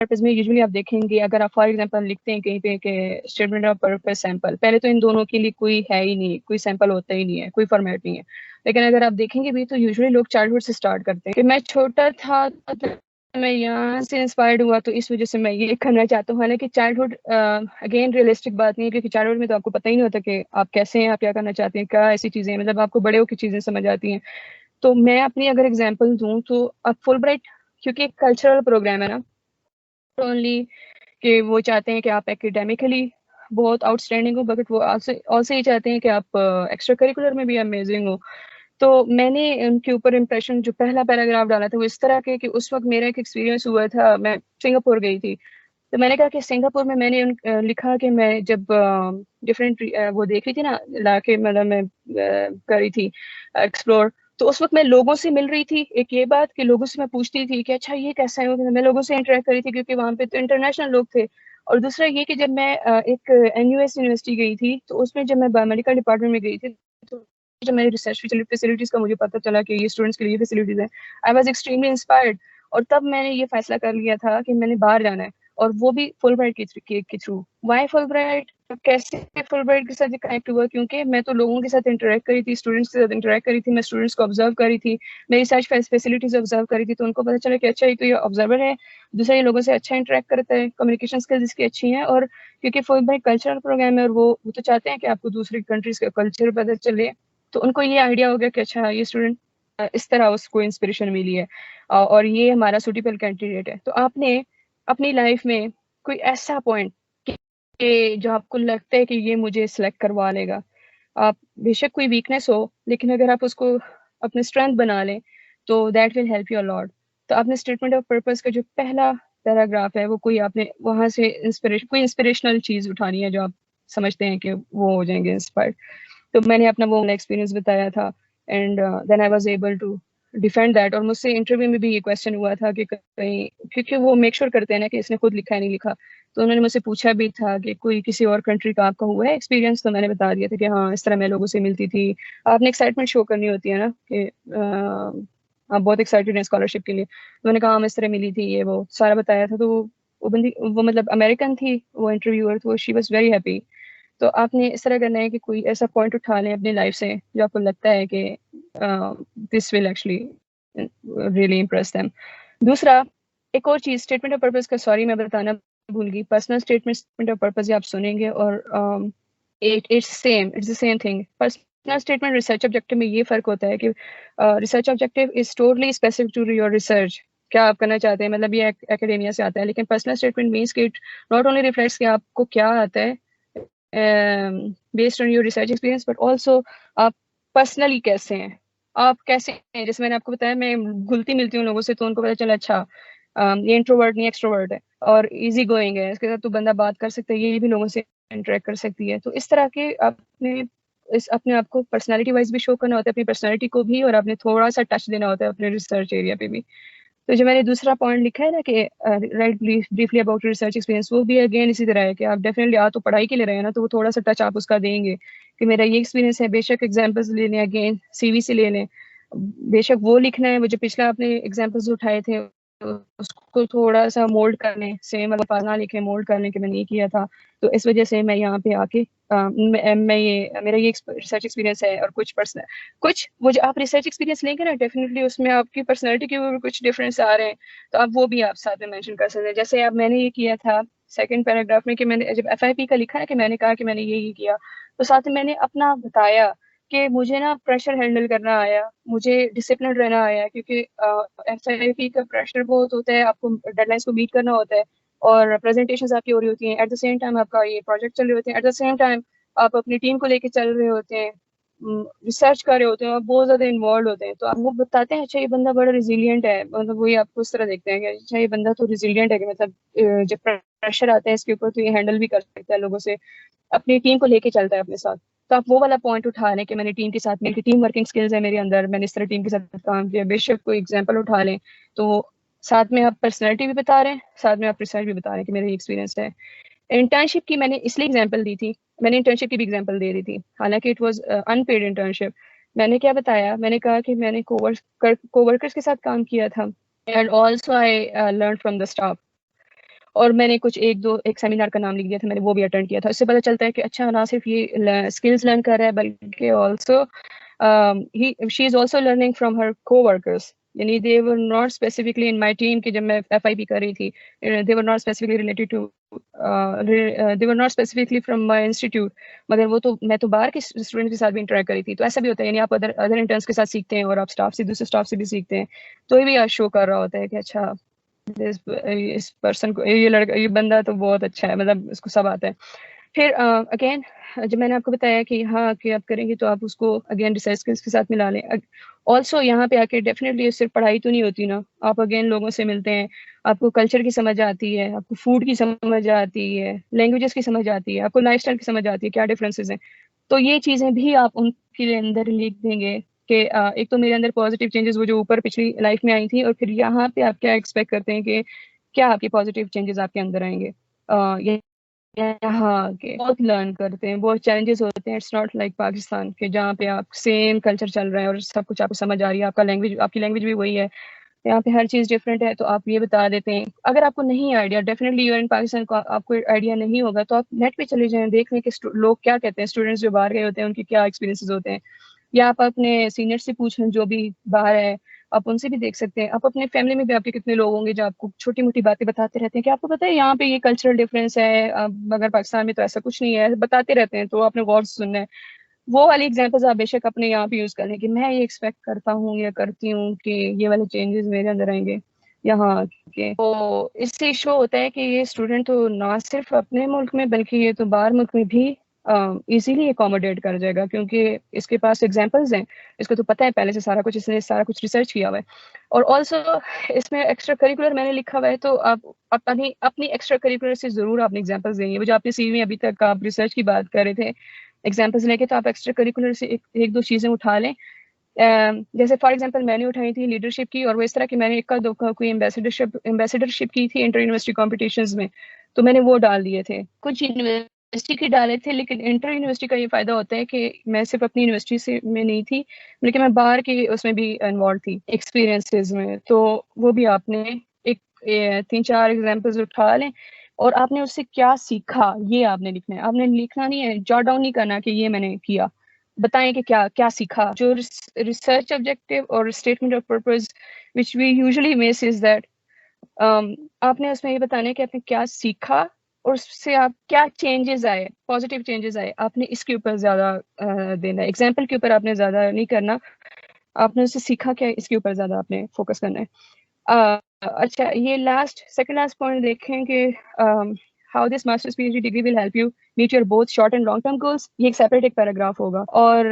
Purpose में usually आप देखेंगे, अगर आप फॉर एग्जांपल लिखते हैं कहीं पे कि स्टेटमेंट ऑफ पर्पस सैंपल, पहले तो इन दोनों के लिए कोई है ही नहीं, कोई सैंपल होता ही नहीं है, कोई फॉर्मेट नहीं है। लेकिन अगर आप देखेंगे भी तो यूजुअली लोग चाइल्डहुड से स्टार्ट करते हैं कि मैं छोटा था तो मैं यहाँ से इंस्पायर्ड हुआ तो इस वजह से मैं ये करना चाहता हूँ। हालांकि चाइल्डहुड अगेन रियलिस्टिक बात नहीं है, क्योंकि चाइल्डहुड में तो आपको पता ही नहीं होता कि आप कैसे हैं, आप क्या करना चाहते हैं, क्या ऐसी चीजें हैं, मतलब आपको बड़े होकर चीजें समझ आती हैं। तो मैं अपनी अगर एग्जांपल दूं तो अब फुल ब्राइट क्योंकि एक कल्चरल प्रोग्राम है ना, ओनली कि वो चाहते हैं कि आप एकेडमिकली बहुत आउटस्टैंडिंग हो, बट वो ऑल्सो ये चाहते हैं कि आप एक्स्ट्रा करिकुलर में भी अमेजिंग हो। तो मैंने उनके ऊपर इम्प्रेशन जो पहला पैराग्राफ डाला था वो इस तरह के कि उस वक्त मेरा एक एक्सपीरियंस हुआ था, मैं सिंगापुर गई थी। तो मैंने कहा कि सिंगापुर में मैंने लिखा कि मैं जब डिफरेंट वो देख रही थी ना इलाके, मतलब मैं कर रही थी एक्सप्लोर, तो उस वक्त मैं लोगों से मिल रही थी। एक ये बात कि लोगों से मैं पूछती थी कि अच्छा ये कैसा है, मैं लोगों से इंटरेक्ट कर रही थी क्योंकि वहाँ पे तो इंटरनेशनल लोग थे। और दूसरा ये कि जब मैं एक एनयूएस यूनिवर्सिटी गई थी तो उसमें जब मैं बायोमेडिकल डिपार्टमेंट में गई थी, तो जब मेरी रिसर्च फैसिलिटीज का मुझे पता चला कि ये स्टूडेंट्स के लिए फैसिलिटीज है, आई वाज एक्सट्रीमली इंस्पायर्ड। और तब मैंने ये फैसला कर लिया था कि मैंने बाहर जाना है, और वो भी फुल ब्राइट के थ्रू। वाई फुल ब्राइट, कैसे फुल ब्राइट के साथ कनेक्ट हुआ, क्योंकि मैं तो लोगों के साथ इंटरेक्ट करी थी, स्टूडेंट्स के साथ इंटरेक्ट करी थी, मैं स्टूडेंट्स को ऑब्जर्व करी थी, मेरी रिसर्च फैसिलिटीज ऑब्जर्व करी थी, तो उनको पता चला कि अच्छा ये तो ये ऑब्जर्वर है, दूसरा ये लोगों से अच्छा इंटरेक्ट करता है, कम्युनिकेशन स्किल्स इसकी अच्छी हैं। और क्योंकि फुल ब्राइट कल्चरल प्रोग्राम है और वो तो चाहते हैं कि आपको दूसरी कंट्रीज का कल्चर पता चले, तो उनको ये आइडिया हो गया कि अच्छा ये स्टूडेंट इस तरह उसको इंस्पिरेशन मिली है और ये हमारा सुटेबल कैंडिडेट है। तो आपने अपनी लाइफ में कोई ऐसा पॉइंट कि जो आपको लगता है कि ये मुझे सिलेक्ट करवा लेगा, आप बेशक कोई वीकनेस हो लेकिन अगर आप उसको अपने स्ट्रेंथ बना लें तो that will help you a lot. तो आपने स्टेटमेंट ऑफ पर्पस का जो पहला पैराग्राफ है वो कोई आपने वहां से कोई इंस्पिरेशनल चीज उठानी है जो आप समझते हैं कि वो हो जाएंगे इंस्पायर्ड। तो मैंने अपना वो एक्सपीरियंस बताया था and then I was able to defend that. और मुझसे इंटरव्यू में भी ये क्वेश्चन हुआ था कि कहीं, क्योंकि वो मेक श्योर करते हैं ना कि इसने खुद लिखा है नहीं लिखा, तो उन्होंने मुझसे पूछा भी था कि कोई किसी और कंट्री का आपका हुआ है एक्सपीरियंस, तो मैंने बता दिया था कि हाँ इस तरह मैं लोगों से मिलती थी। आपने एक्साइटमेंट शो करनी होती है ना कि आप बहुत एक्साइटेड हैं स्कॉलरशिप के लिए, तो मैंने कहा हम इस तरह मिली थी, ये वो सारा बताया था। तो वो बंदी वो मतलब अमेरिकन थी वो इंटरव्यूअर, तो शी वॉज वेरी हैप्पी। तो आपने इस तरह करना है कि कोई ऐसा पॉइंट उठा लें अपनी लाइफ से जो आपको लगता है कि this will actually really impress them. दूसरा एक और चीज स्टेटमेंट ऑफ पर्पस का, सॉरी मैं बताना भूल गई, पर्सनल स्टेटमेंट ऑफ पर्पस आप सुनेंगे और it's the same thing. Personal statement research objective में ये फर्क होता है कि research objective is totally specific to your research, क्या आप करना चाहते हैं, मतलब ये एकेडेमिया से आता है। लेकिन पर्सनल स्टेटमेंट मीन्स कि इट नॉट ओनली रिफ्लेक्ट्स कि आपको क्या आता है based on your research experience, but also आप पर्सनली कैसे हैं, आप कैसे हैं। जैसे मैंने आपको बताया मैं घुलती मिलती हूँ लोगों से, तो उनको पता चला अच्छा ये इंट्रोवर्ट नहीं एक्सट्रोवर्ट है और इजी गोइंग है, इसके साथ तो बंदा बात कर सकता है, ये भी लोगों से इंटरेक्ट कर सकती है। तो इस तरह के आपने अपने आप को पर्सनैलिटी वाइज भी शो करना होता है, अपनी पर्सनैलिटी को भी, और आपने थोड़ा सा टच देना होता है अपने रिसर्च एरिया पे भी। तो जो मैंने दूसरा पॉइंट लिखा है ना कि right briefly about research experience, वो भी अगेन इसी तरह है कि आप डेफिनेटली आ तो पढ़ाई के लिए रहे हैं ना, तो वो थोड़ा सा टच आप उसका देंगे कि मेरा ये एक्सपीरियंस है। बेशक एग्जांपल्स ले लें, अगेन सीवी से ले लें, बेशक वो लिखना है, वो जो पिछला आपने एग्जांपल्स उठाए थे उसको थोड़ा सा मोल्ड कर लें, सेम अल्फाज ना लिखें, मोल्ड कर लें कि मैंने ये किया था। तो इस वजह से मैं यहाँ पे आके मैं ये मेरा ये रिसर्च एक्सपीरियंस है। और कुछ वो जो आप रिसर्च एक्सपीरियंस लेंगे ना, डेफिनेटली उसमें आपकी पर्सनैलिटी के ऊपर कुछ डिफरेंस आ रहे हैं, तो आप वो भी आप साथ में मेंशन कर सकते हैं। जैसे अब मैंने ये किया था सेकंड पैराग्राफ में कि मैंने जब एफआईपी का लिखा है कि मैंने कहा कि मैंने ये किया, तो साथ में मैंने अपना बताया कि मुझे ना प्रेशर हैंडल करना आया, मुझे डिसिप्लिन रहना आया, क्योंकि एफआईपी का प्रेशर बहुत होता है, आपको डेडलाइंस को मीट करना होता है और प्रेजेंटेशंस आपकी हो रही होती हैं, एट द सेम टाइम आपका ये प्रोजेक्ट चल रहे होते हैं, एट द सेम टाइम आप अपनी टीम को लेके चल रहे होते हैं, रिसर्च कर रहे होते हैं, आप बहुत ज्यादा इन्वॉल्व होते हैं। तो आप वो बताते हैं अच्छा ये बंदा बड़ा रिजिलियंट है, मतलब वही आपको उस तरह देखते हैं कि अच्छा ये बंदा तो रिजिलियंट है, कि मतलब जब प्रेशर आता है इसके ऊपर तो ये हैंडल भी कर सकता है लोगों से, अपनी टीम को लेके चलता है अपने साथ। तो आप वो वाला पॉइंट उठा लें कि मैंने टीम के साथ मिलकर, टीम वर्किंग स्किल्स है मेरे अंदर, मैंने इस तरह टीम के साथ काम किया। बेशक कोई एग्जाम्पल उठा लें, तो साथ में आप पर्सनैलिटी भी बता रहे हैं, साथ में आप रिसर्च भी बता रहे हैं कि मेरा एक्सपीरियंस है। इंटर्नशिप की मैंने इसलिए एग्जांपल दी थी, मैंने इंटर्नशिप की भी एग्जांपल दे रही थी, हालांकि इट वाज अनपेड इंटर्नशिप। मैंने क्या बताया, मैंने कहा कि मैंने कोवर्कर्स के साथ काम किया था and also I learn from the staff. और मैंने कुछ एक सेमिनार का नाम लिख दिया था, मैंने वो भी अटेंड किया था। इससे पता चलता है कि अच्छा ना सिर्फ ये स्किल्स लर्न कर रहा है बल्कि also she is also learning from her coworkers. यानी they were not specifically in my team की जब मैं FIP कर रही थी, they were not specifically related to they were not specifically from my institute, मगर वो तो मैं तो बाहर के स्टूडेंट के साथ भी इंटरेक्ट करी थी। तो ऐसा भी होता है, यानी आप अदर इंटर्न्स के साथ सीखते हैं और आप स्टाफ से दूसरे स्टाफ से भी सीखते हैं, तो ये भी शो कर रहा होता है कि अच्छा इस पर्सन को, ये लड़का, ये बंदा तो बहुत अच्छा है, मतलब इसको सब आता है। फिर अगेन जब मैंने आपको बताया कि हाँ कि आप करेंगे तो आप उसको अगेन रिसर्च स्किल्स के साथ मिला लें। ऑल्सो यहाँ पे आके डेफिनेटली सिर्फ पढ़ाई तो नहीं होती ना, आप अगेन लोगों से मिलते हैं, आपको कल्चर की समझ आती है, आपको फूड की समझ आती है, लैंग्वेजेस की समझ आती है, आपको लाइफस्टाइल की समझ आती है, क्या डिफरेंसेस हैं। तो ये चीज़ें भी आप उनके अंदर लिख देंगे कि एक तो मेरे अंदर पॉजिटिव चेंजेस वो जो ऊपर पिछली लाइफ में आई थी, और फिर यहाँ पे आप क्या एक्सपेक्ट करते हैं कि क्या आपके पॉजिटिव चेंजेस आपके अंदर आएंगे। यहाँ के बहुत लर्न करते हैं, बहुत चैलेंजेस होते हैं। इट्स नॉट लाइक पाकिस्तान के जहाँ पे आप सेम कल्चर चल रहा है और सब कुछ आपको समझ आ रही है, आपकी लैंग्वेज भी वही है। यहाँ पे हर चीज़ डिफरेंट है, तो आप ये बता देते हैं। अगर आपको नहीं idea, definitely you're in Pakistan को आपको आइडिया नहीं होगा, तो आप नेट पे चले जाएं, देख लें कि लोग क्या कहते हैं, स्टूडेंट्स जो बाहर गए होते हैं उनके क्या एक्सपीरियंसेस होते हैं, या आप अपने सीनियर से पूछें जो भी बाहर है, आप उनसे भी देख सकते हैं। आप अपने फैमिली में भी आपके कितने लोग होंगे जो आपको छोटी मोटी बातें बताते रहते हैं कि आपको पता है यहाँ पे ये कल्चरल डिफरेंस है, मगर पाकिस्तान में तो ऐसा कुछ नहीं है, बताते रहते हैं, तो आपने गौर से सुनना है। वो वाली एग्जाम्पल्स आप बेशक अपने यहाँ पे यूज कर लें कि मैं ये एक्सपेक्ट करता हूँ या करती हूँ कि ये वाले चेंजेस मेरे अंदर आएंगे यहाँ के। तो इससे शो होता है कि ये स्टूडेंट तो ना सिर्फ अपने मुल्क में बल्कि ये तो बाहर मुल्क में भी इजीली एकोमोडेट कर जाएगा, क्योंकि इसके पास एग्जांपल्स हैं, इसको तो पता है पहले से सारा कुछ, इसने सारा कुछ रिसर्च किया हुआ है। और ऑल्सो इसमें एक्स्ट्रा करिकुलर मैंने लिखा हुआ है, तो आप अपनी अपनी एक्स्ट्रा करिकुलर से जरूर आपने एग्जांपल्स देंगे। वो जो आपने CV में अभी तक आप रिसर्च की बात कर रहे थे एग्जाम्पल्स लेके, तो आप एक्स्ट्रा करिकुलर से एक दो चीज़ें उठा लें। जैसे फॉर एग्जांपल मैंने उठाई थी लीडरशिप की, और वो इस तरह की मैंने इक्का दुक्का कोई एम्बेसडरशिप की थी इंटर यूनिवर्सिटी कॉम्पिटिशन्स में, तो मैंने वो डाल दिए थे। कुछ यूनिवर्सिटी के डाले थे, लेकिन इंटर यूनिवर्सिटी का ये फायदा होता है कि मैं सिर्फ अपनी यूनिवर्सिटी से में नहीं थी, लेकिन मैं बाहर की उसमें भी इन्वॉल्व थी एक्सपीरियंसेस में। तो वो भी आपने एक 3-4 एग्जाम्पल्स उठा लें, और आपने उससे क्या सीखा ये आपने लिखना है। आपने लिखना नहीं है, जॉट डाउन नहीं करना कि ये मैंने किया, बताएं कि क्या क्या सीखा। जो रिसर्च ऑब्जेक्टिव और statement of purpose which we usually miss is that, आपने उसमें ये बताना है कि आपने क्या सीखा और उससे आप क्या चेंजेस आए, पॉजिटिव चेंजेस आए, आपने इसके ऊपर ज्यादा देना है। एग्जाम्पल के ऊपर आपने ज्यादा नहीं करना, आपने उससे सीखा क्या इसके ऊपर ज्यादा आपने फोकस करना है। अच्छा, ये सेकंड लास्ट पॉइंट देखें कि how this master's PhD degree will help you meet your both short and long term goals. ये एक सेपरेट एक पैराग्राफ होगा, और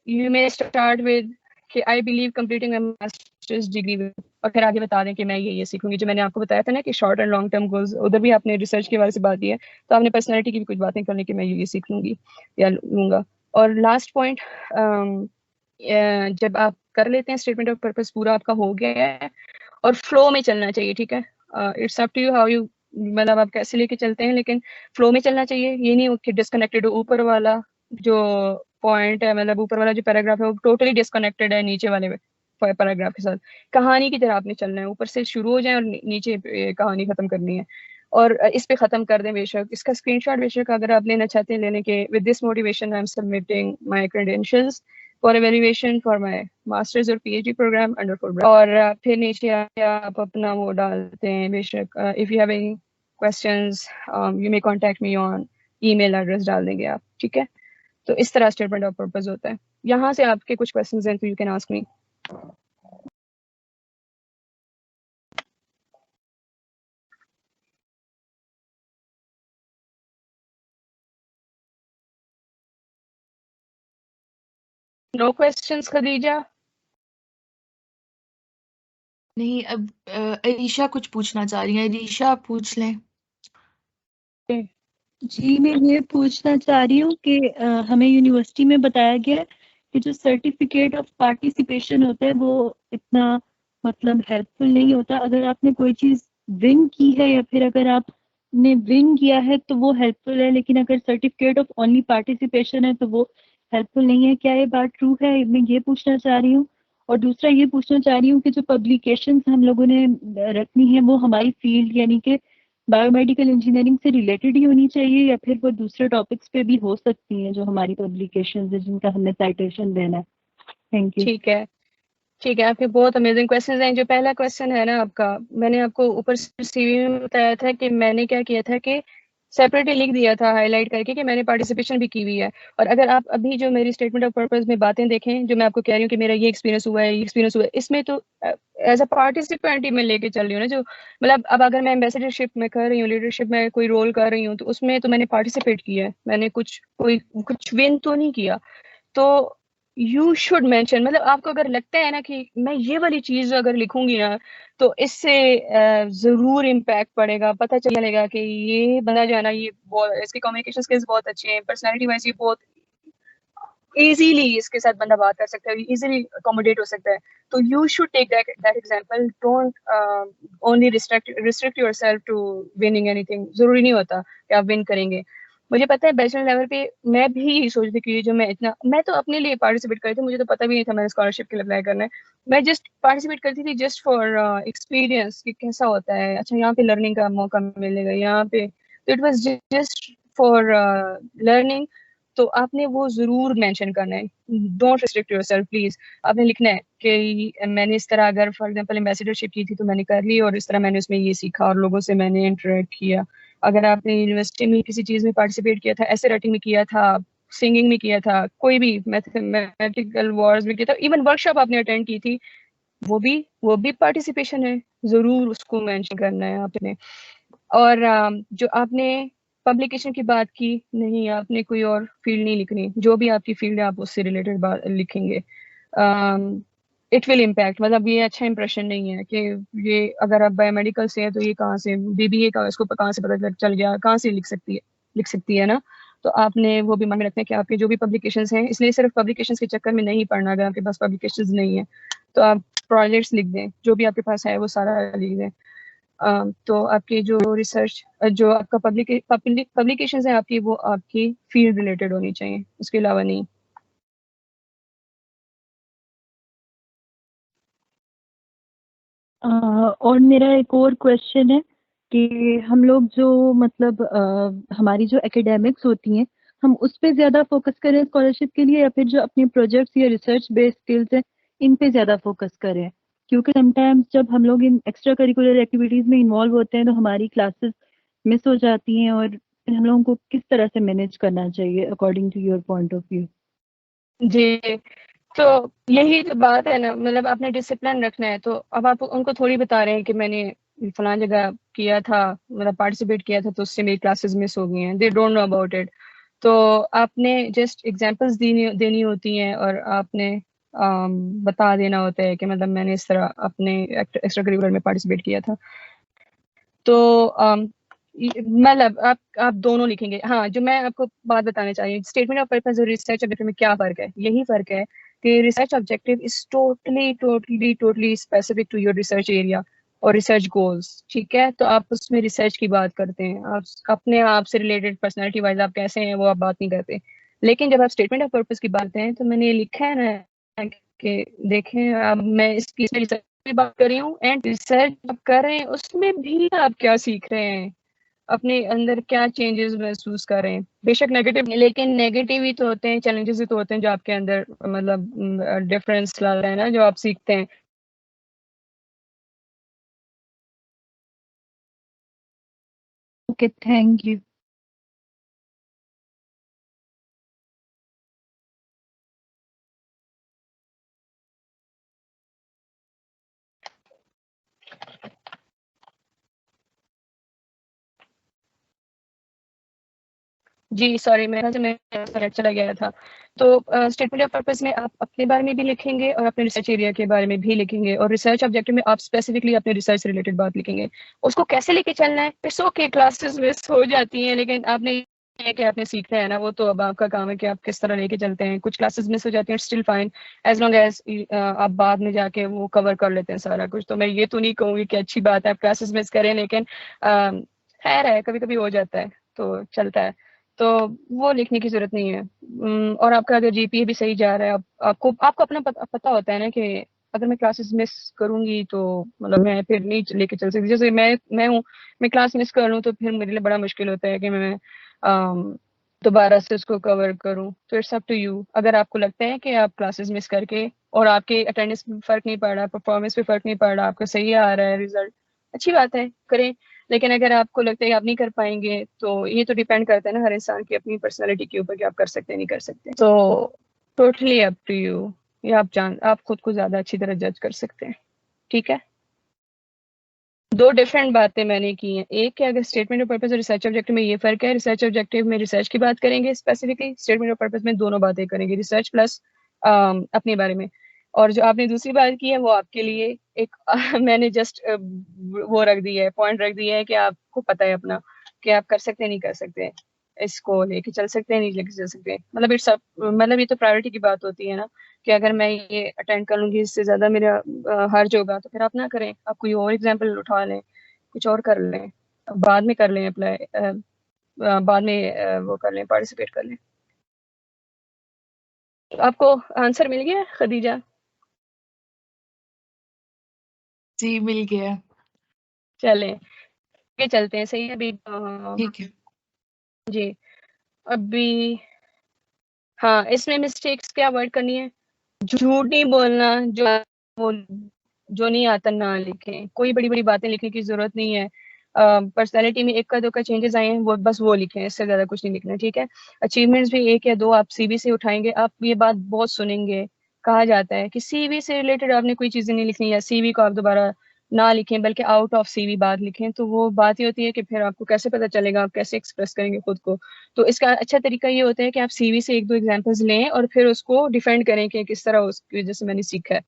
यू मे स्टार्ट विद कि I believe completing a masters degree, और फिर आगे बता दें कि मैं ये सीखूंगी। जो मैंने आपको बताया था ना कि short and long term goals, उधर भी आपने रिसर्च के बारे से बात की है, तो आपने पर्सनैलिटी की भी कुछ बातें करने की मैं ये सीख लूंगी या लूंगा। और लास्ट पॉइंट, जब आप कर लेते हैं स्टेटमेंट ऑफ पर्पस पूरा आपका हो गया है, और फ्लो में चलना चाहिए, ठीक है। It's up to you how you, मतलब आप कैसे लेके चलते हैं, लेकिन फ्लो में चलना चाहिए। ये नहीं हो कि डिस्कनेक्टेड हो, ऊपर वाला जो पॉइंट है, मतलब ऊपर वाला जो पैराग्राफ है वो टोटली डिस्कनेक्टेड है नीचे वाले पैराग्राफ के साथ। कहानी की तरह आपने चलना है, ऊपर से शुरू हो जाए और नीचे कहानी खत्म करनी है। और इस पे खत्म कर दें बेशक, इसका स्क्रीनशॉट बेशक अगर आप लेना चाहते हैं लेने के। With this motivation I am submitting my credentials for evaluation for my masters और PhD प्रोग्राम अंडर फुलब्राइट। और फिर नीचे आप अपना वो डालते हैं बेशक, if you have any questions you may contact me on, email address डाल देंगे आप, ठीक है। तो इस तरह स्टेटमेंट ऑफ पर्पस होता है। यहाँ से आपके कुछ क्वेश्चंस हैं तो you can ask me. No questions Khadija? नहीं, अब अरीशा कुछ पूछना चाह रही है। अरीशा आप पूछ लें। जी, मैं ये पूछना चाह रही हूँ कि हमें यूनिवर्सिटी में बताया गया है कि जो सर्टिफिकेट ऑफ पार्टिसिपेशन होता है वो इतना मतलब हेल्पफुल नहीं होता। अगर आपने कोई चीज़ विन की है या फिर अगर आपने विन किया है तो वो हेल्पफुल है, लेकिन अगर सर्टिफिकेट ऑफ ओनली पार्टिसिपेशन है तो वो हेल्पफुल नहीं है। क्या ये बात ट्रू है? मैं ये पूछना चाह रही हूँ। और दूसरा ये पूछना चाह रही हूँ कि जो पब्लिकेशंस हम लोगों ने रखनी है वो हमारी फील्ड यानी कि बायोमेडिकल इंजीनियरिंग से रिलेटेड ही होनी चाहिए, या फिर वो दूसरे टॉपिक्स पे भी हो सकती हैं जो हमारी पब्लिकेशंस है जिनका हमने साइटेशन देना है? Thank you. ठीक है, आपके बहुत अमेजिंग क्वेश्चंस हैं। जो पहला क्वेश्चन है ना आपका, मैंने आपको ऊपर सीवी में बताया था कि मैंने क्या किया था कि सेपरेटली लिख दिया था हाईलाइट करके कि मैंने पार्टिसिपेशन भी की हुई है। और अगर आप अभी जो मेरी स्टेटमेंट ऑफ पर्पस में बातें देखें, जो मैं आपको कह रही हूँ कि मेरा ये एक्सपीरियंस हुआ है, ये एक्सपीरियंस हुआ है, इसमें तो एज अ पार्टिसिपेंट ही मैं लेके चल रही हूँ ना। जो मतलब अब अगर मैं एम्बेसडरशिप में कर रही हूँ, लीडरशिप में कोई रोल कर रही हूँ, तो उसमें तो मैंने पार्टिसिपेट किया है, मैंने कुछ विन तो नहीं किया। तो यू शुड मेंशन, मतलब आपको अगर लगता है ना कि मैं ये वाली चीज अगर लिखूंगी ना तो इससे जरूर इम्पैक्ट पड़ेगा, पता चलेगा कि ये बंदा जो है ना, ये बहुत, इसकी कम्युनिकेशन स्किल्स बहुत अच्छे हैं, पर्सनालिटी वाइज ये बहुत इजीली इसके साथ बंदा बात कर सकता है, इजीली अकोमोडेट हो सकता है। तो you should take that example. Don't only restrict yourself to winning anything. जरूरी नहीं होता कि आप विन करेंगे। मुझे पता है बैचलर लेवल पे मैं भी यही सोचती थी कि जो मैं तो अपने लिए पार्टिसिपेट करती थी, मुझे तो पता भी नहीं था मैंने स्कॉलरशिप के लिए अप्लाई करना है। मैं जस्ट पार्टिसिपेट करती थी जस्ट फॉर एक्सपीरियंस कि कैसा होता है, अच्छा यहाँ पे लर्निंग का मौका मिलेगा यहाँ पे। तो it was just for learning. तो आपने वो जरूर मेंशन करना है। Don't restrict yourself please. आपने लिखना है कि मैंने इस तरह, अगर फॉर एग्जांपल एम्बेसडरशिप की थी तो मैंने कर ली और इस तरह मैंने उसमें ये सीखा और लोगों से मैंने इंटरेक्ट किया। अगर आपने यूनिवर्सिटी में किसी चीज में पार्टिसिपेट किया था, ऐसे राइटिंग में किया था, सिंगिंग में किया था, कोई भी मैथमेटिकल वॉर्स में किया था, इवन वर्कशॉप आपने अटेंड की थी, वो भी पार्टिसिपेशन है। जरूर उसको मेंशन करना है आपने। और जो आपने पब्लिकेशन की बात की, नहीं आपने कोई और फील्ड नहीं लिखनी, जो भी आपकी फील्ड है आप उससे रिलेटेड बात लिखेंगे। इट विल इम्पैक्ट, मतलब ये अच्छा इंप्रेशन नहीं है कि ये अगर आप बायोमेडिकल से है तो ये कहाँ से बीबीए का, इसको कहाँ से पता चल गया, कहाँ से लिख सकती है ना। तो आपने वो भी मन में रखना है कि आपके जो भी पब्लिकेशंस हैं, इसलिए सिर्फ पब्लिकेशंस के चक्कर में नहीं पढ़ना। अगर आपके पास पब्लिकेशंस नहीं है तो आप प्रोजेक्ट्स लिख दें, जो भी आपके पास है वो सारा लिख दें। तो आपकी जो रिसर्च, जो आपका पब्लिकेशंस है आपकी, वो आपकी फील्ड रिलेटेड होनी चाहिए, उसके अलावा नहीं। और मेरा एक और क्वेश्चन है कि हम लोग जो मतलब हमारी जो एकेडमिक्स होती हैं, हम उस पे ज़्यादा फोकस करें स्कॉलरशिप के लिए, या फिर जो अपने प्रोजेक्ट्स या रिसर्च बेस्ड स्किल्स हैं इन पे ज़्यादा फोकस करें? क्योंकि समटाइम्स जब हम लोग इन एक्स्ट्रा करिकुलर एक्टिविटीज़ में इन्वॉल्व होते हैं तो हमारी क्लासेस मिस हो जाती हैं, और फिर हम लोगों को किस तरह से मैनेज करना चाहिए according to your point of view? जी, तो यही तो बात है ना, मतलब आपने डिसिप्लिन रखना है। तो अब आप उनको थोड़ी बता रहे हैं कि मैंने फलां जगह किया था, मतलब पार्टिसिपेट किया था, तो उससे मेरी क्लासेस मिस हो गई हैं। They don't know about it. तो आपने जस्ट एग्जांपल्स देनी होती हैं और आपने बता देना होता है कि मतलब मैंने इस तरह अपने एक्स्ट्रा करिकुलर में पार्टिसिपेट किया था। तो मतलब आप दोनों लिखेंगे। हाँ, जो मैं आपको बात बताना चाहिए, स्टेटमेंट ऑफ पर्पस और रिसर्च ऑब्जेक्टिव में क्या फर्क है, यही फर्क है कि research objective is totally specific to your research area और रिसर्च गोल्स। ठीक है, तो आप उसमें रिसर्च की बात करते हैं, आप अपने आप से रिलेटेड पर्सनैलिटी वाइज आप कैसे हैं वो आप बात नहीं करते। लेकिन जब आप स्टेटमेंट ऑफ पर्पस की बात हैं, तो मैंने लिखा है ना कि देखें, अब मैं इसकी रिसर्च की बात कर रही हूँ एंड रिसर्च आप कर रहे हैं उसमें भी आप क्या सीख रहे हैं, अपने अंदर क्या चेंजेस महसूस कर रहे हैं। बेशक नेगेटिव, लेकिन नेगेटिव ही तो होते हैं, चैलेंजेस ही तो होते हैं जो आपके अंदर मतलब डिफरेंस ला रहे हैं ना, जो आप सीखते हैं। Okay, thank you. जी सॉरी, मेरा से मैं चला गया था। तो स्टेटमेंट ऑफ पर्पस में आप अपने बारे में भी लिखेंगे और अपने रिसर्च एरिया के बारे में भी लिखेंगे, और रिसर्च ऑब्जेक्टिव में आप स्पेसिफिकली अपने रिसर्च से रिलेटेड बात लिखेंगे। उसको कैसे लेके चलना है, इट्स ओके, क्लासेस मिस हो जाती हैं, लेकिन आपने है कि आपने सीखना है ना, वो तो अब आपका काम है कि आप किस तरह लेके चलते हैं। कुछ क्लासेस मिस हो जाती हैं, still fine, as long as आप बाद में जाके वो कवर कर लेते हैं सारा कुछ। तो मैं ये तो नहीं कहूँगी कि अच्छी बात है आप क्लासेस मिस करें, लेकिन खैर है, कभी कभी हो जाता है तो चलता है। तो वो लिखने की जरूरत नहीं है। और आपका अगर जीपीए भी सही जा रहा है, आपको अपना पता होता है ना कि अगर मैं क्लासेस मिस करूंगी तो मतलब मैं फिर नहीं लेके चल सकती। जैसे मैं क्लास मिस कर लूँ तो फिर मेरे लिए बड़ा मुश्किल होता है कि मैं दोबारा से उसको कवर करूं। तो इट्स अप टू यू। अगर आपको लगता है कि आप क्लासेस मिस करके और आपके अटेंडेंस में फर्क नहीं पड़ रहा, परफॉर्मेंस पे फर्क नहीं पड़ रहा, आपका सही आ रहा है रिजल्ट, अच्छी बात है, करें। लेकिन अगर आपको लगता है कि आप नहीं कर पाएंगे तो ये तो डिपेंड करता है ना हर इंसान की अपनी पर्सनालिटी के ऊपर कि आप कर सकते हैं नहीं कर सकते। तो टोटली अप टू यू। ये आप खुद को ज्यादा अच्छी तरह जज कर सकते हैं। ठीक है, दो डिफरेंट बातें मैंने की हैं। एक है अगर स्टेटमेंट ऑफ पर्पस और रिसर्च ऑब्जेक्टिव में ये फर्क है, रिसर्च ऑब्जेक्टिव में रिसर्च की बात करेंगे स्पेसिफिकली, स्टेटमेंट ऑफ पर्पस में दोनों बातें करेंगे, रिसर्च प्लस अपने बारे में। और जो आपने दूसरी बात की है वो आपके लिए एक मैंने जस्ट वो रख दी है, पॉइंट रख दिया है कि आपको पता है अपना कि आप कर सकते हैं नहीं कर सकते, इसको लेके चल सकते हैं नहीं लेके चल सकते। मतलब इट्स मतलब ये तो प्रायोरिटी की बात होती है ना कि अगर मैं ये अटेंड कर लूंगी इससे ज्यादा मेरा हर्ज होगा तो फिर आप ना करें, आप कोई और एग्जाम्पल उठा लें, कुछ और कर लें, बाद में कर लें अप्लाई, बाद में वो कर लें, पार्टिसिपेट कर लें। तो आपको आंसर मिल गया खदीजा? जी मिल गया। चलें आगे चलते हैं। सही है अभी ठीक है। जी। अभी हाँ, इसमें मिस्टेक्स क्या अवॉइड करनी है? झूठ नहीं बोलना, वो जो नहीं आता ना लिखें। कोई बड़ी बड़ी बातें लिखने की जरूरत नहीं है। पर्सनालिटी में एक का दो का चेंजेस आए हैं वो बस वो लिखें, इससे ज्यादा कुछ नहीं लिखना। ठीक है, अचीवमेंट्स भी एक या दो आप सीवी से उठाएंगे। आप ये बात बहुत सुनेंगे, कहा जाता है कि सीवी से रिलेटेड आपने कोई चीजें नहीं लिखनी या सीवी को आप दोबारा ना लिखें बल्कि आउट ऑफ सीवी बात लिखें। तो वो बात ही होती है कि फिर आपको कैसे पता चलेगा, आप कैसे एक्सप्रेस करेंगे खुद को। तो इसका अच्छा तरीका ये होता है कि आप सीवी से एक दो एग्जांपल्स लें और फिर उसको डिफेंड करें कि किस तरह उसकी वजह से मैंने सीखा है।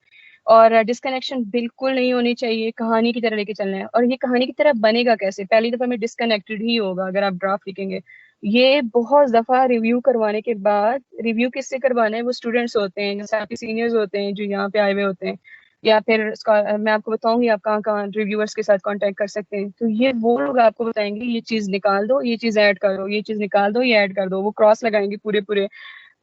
और डिस्कनेक्शन बिल्कुल नहीं होनी चाहिए, कहानी की तरह लेके चलना है। और ये कहानी की तरह बनेगा कैसे? पहली दफा में डिस्कनेक्टेड ही होगा अगर आप ड्राफ्ट लिखेंगे। ये बहुत दफा रिव्यू करवाने के बाद, रिव्यू किससे करवाना है? वो स्टूडेंट्स होते हैं, जैसे आपके सीनियर्स होते हैं जो यहाँ पे आए हुए होते हैं, या फिर मैं आपको बताऊंगी आप कहाँ कहाँ रिव्यूअर्स के साथ कांटेक्ट कर सकते हैं। तो ये वो लोग आपको बताएंगे ये चीज निकाल दो, ये चीज ऐड करो, ये चीज निकाल दो, ये ऐड कर दो। वो क्रॉस लगाएंगे पूरे पूरे।